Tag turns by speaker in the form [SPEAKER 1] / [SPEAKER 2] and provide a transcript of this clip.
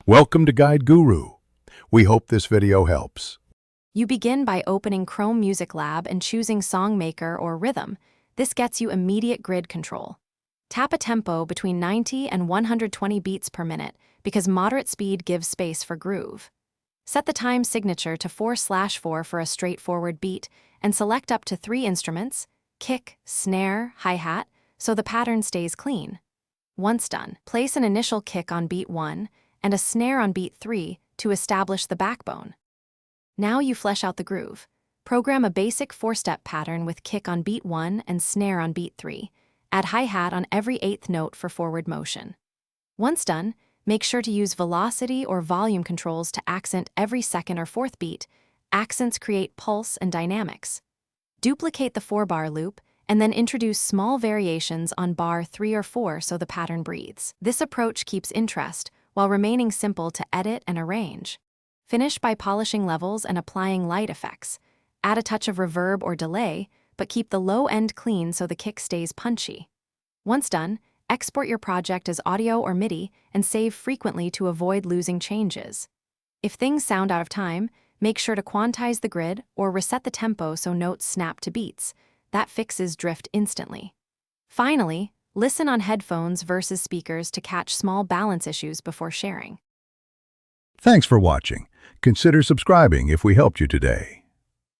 [SPEAKER 1] Welcome to Guide Guru. We hope this video helps.
[SPEAKER 2] You begin by opening Chrome Music Lab and choosing Songmaker or Rhythm. This gets you immediate grid control. Tap a tempo between 90 and 120 beats per minute because moderate speed gives space for groove. Set the time signature to 4/4 for a straightforward beat and select up to 3 instruments, kick, snare, hi-hat, so the pattern stays clean. Once done, place an initial kick on beat 1 and a snare on beat 3 to establish the backbone. Now you flesh out the groove. Program a basic 4-step pattern with kick on beat 1 and snare on beat 3. Add hi-hat on every 8th note for forward motion. Once done, make sure to use velocity or volume controls to accent every 2nd or 4th beat. Accents create pulse and dynamics. Duplicate the 4-bar loop and then introduce small variations on bar 3 or 4 so the pattern breathes. This approach keeps interest while remaining simple to edit and arrange. Finish by polishing levels and applying light effects. Add a touch of reverb or delay, but keep the low end clean so the kick stays punchy. Once done, export your project as audio or MIDI and save frequently to avoid losing changes. If things sound out of time, make sure to quantize the grid or reset the tempo so notes snap to beats. That fixes drift instantly. Finally, listen on headphones versus speakers to catch small balance issues before sharing.
[SPEAKER 1] Thanks for watching. Consider subscribing if we helped you today.